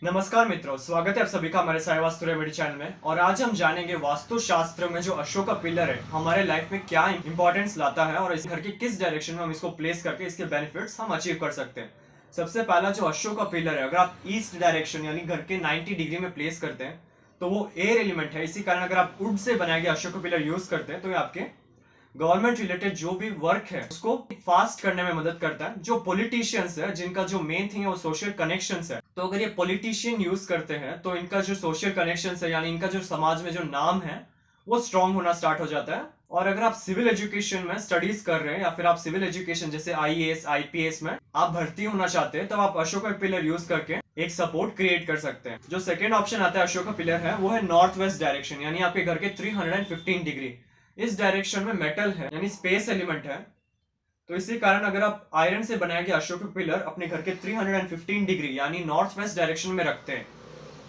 नमस्कार मित्रों, स्वागत है आप सभी का हमारे साई वास्तु रेमेडी चैनल में। और आज हम जानेंगे वास्तु शास्त्र में जो अशोका पिलर है हमारे लाइफ में क्या इंपॉर्टेंस लाता है और इस घर के किस डायरेक्शन में हम इसको प्लेस करके इसके बेनिफिट्स हम अचीव कर सकते हैं। सबसे पहला जो अशोका पिलर है, अगर आप ईस्ट डायरेक्शन यानी घर के 90 डिग्री में प्लेस करते हैं तो वो एयर एलिमेंट है। इसी कारण अगर आप वुड से बनाए गए अशोका पिलर यूज करते हैं तो ये आपके गवर्नमेंट रिलेटेड जो भी वर्क है उसको फास्ट करने में मदद करता है। जो पॉलिटिशियंस है जिनका जो मेन थिंग है वो सोशल कनेक्शंस है, तो अगर ये पॉलिटिशियन यूज करते हैं तो इनका जो सोशल कनेक्शंस है यानी इनका जो समाज में जो नाम है वो स्ट्रांग होना स्टार्ट हो जाता है। और अगर आप सिविल एजुकेशन में स्टडीज कर रहे हैं या फिर आप सिविल एजुकेशन जैसे आईएएस आईपीएस में आप भर्ती होना चाहते हैं, तब आप अशोका पिलर यूज करके एक सपोर्ट क्रिएट कर सकते हैं। जो सेकेंड ऑप्शन आता है अशोका पिलर है वो है नॉर्थ वेस्ट डायरेक्शन यानी आपके घर के 315 डिग्री। इस डायरेक्शन में मेटल है यानी स्पेस एलिमेंट है, तो इसी कारण अगर आप आयरन से बनाए गए अशोक पिलर अपने घर के 315 डिग्री यानी नॉर्थ वेस्ट डायरेक्शन में रखते हैं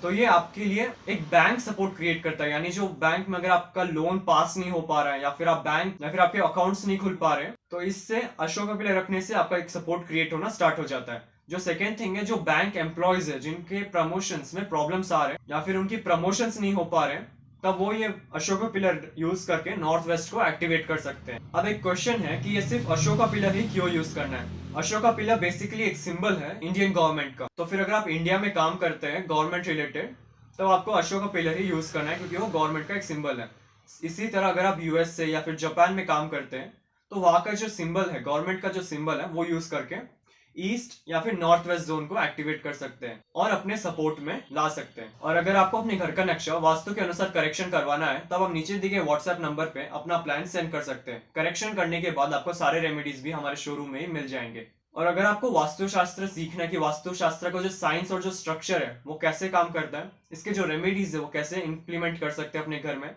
तो ये आपके लिए एक बैंक सपोर्ट क्रिएट करता है। यानी जो बैंक में अगर आपका लोन पास नहीं हो पा रहा है या फिर आप बैंक या फिर आपके अकाउंट्स नहीं खुल पा रहे तो इससे अशोक पिलर रखने से आपका एक सपोर्ट क्रिएट होना स्टार्ट हो जाता है। जो सेकेंड थिंग है, जो बैंक एम्प्लॉयज है जिनके प्रमोशंस में प्रॉब्लम्स आ रहे हैं या फिर उनकी प्रमोशंस नहीं हो पा रहे हैं, तब वो ये अशोका पिलर यूज करके नॉर्थ वेस्ट को एक्टिवेट कर सकते हैं। अब एक क्वेश्चन है कि ये सिर्फ अशोका पिलर ही क्यों यूज करना है। अशोका पिलर बेसिकली एक सिंबल है इंडियन गवर्नमेंट का, तो फिर अगर आप इंडिया में काम करते हैं गवर्नमेंट रिलेटेड तो आपको अशोका पिलर ही यूज करना है क्योंकि वो गवर्नमेंट का एक सिंबल है। इसी तरह अगर आप यूएस से या फिर जापान में काम करते हैं तो वहां का जो सिंबल है, गवर्नमेंट का जो सिंबल है, वो यूज करके ईस्ट या फिर नॉर्थ वेस्ट जोन को एक्टिवेट कर सकते हैं और अपने सपोर्ट में ला सकते हैं। और अगर आपको अपने घर का नक्शा वास्तु के अनुसार करेक्शन करवाना है तब आप नीचे दिए गए व्हाट्सएप नंबर पे अपना प्लान सेंड कर सकते हैं। करेक्शन करने के बाद आपको सारे रेमेडीज भी हमारे शोरूम में ही मिल जाएंगे। और अगर आपको वास्तुशास्त्र सीखना है कि वास्तुशास्त्र का जो साइंस और जो स्ट्रक्चर है वो कैसे काम करता है, इसके जो रेमेडीज है वो कैसे इंप्लीमेंट कर सकते हैं अपने घर में,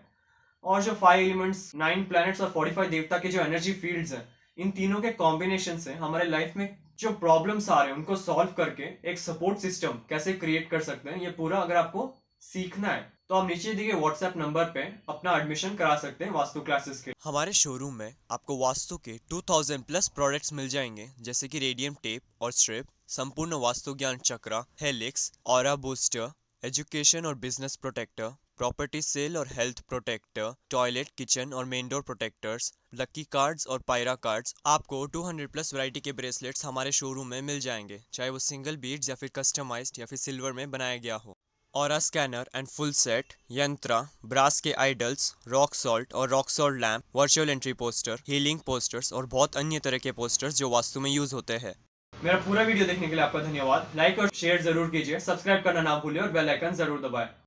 और जो 5 एलिमेंट्स 9 प्लैनेट्स और 45 देवता के जो एनर्जी फील्ड्स हैं, इन तीनों के कॉम्बिनेशन से हमारे लाइफ में जो प्रॉब्लम्स आ रहे हैं उनको सॉल्व करके एक सपोर्ट सिस्टम कैसे क्रिएट कर सकते हैं, ये पूरा अगर आपको सीखना है तो आप नीचे दिए व्हाट्सएप नंबर पे अपना एडमिशन करा सकते हैं वास्तु क्लासेस के। हमारे शोरूम में आपको वास्तु के 2000 प्लस प्रोडक्ट्स मिल जाएंगे, जैसे कि रेडियम टेप और स्ट्रिप, संपूर्ण वास्तु ज्ञान चक्रा, हेलिक्स, ऑरा बूस्टर, एजुकेशन और बिजनेस प्रोटेक्टर, प्रॉपर्टी सेल और हेल्थ प्रोटेक्टर, टॉयलेट, किचन और main door protectors, lucky cards और पायरा कार्ड्स। आपको 200 प्लस वैरायटी के ब्रेसलेट्स हमारे शोरूम में मिल जाएंगे, चाहे वो सिंगल बीड्स या फिर कस्टमाइज्ड या फिर सिल्वर में बनाया गया हो। Aura scanner and full set, यंत्रा, ब्रास के आइडल्स, रॉक सॉल्ट और rock salt lamp, virtual entry poster, healing posters और बहुत अन्य तरह के पोस्टर्स जो वास्तु में यूज होते हैं। मेरा पूरा वीडियो देखने के लिए आपका धन्यवाद। लाइक और शेयर जरूर कीजिए, सब्सक्राइब करना ना भूलिए और बेल आइकन जरूर दबाएं।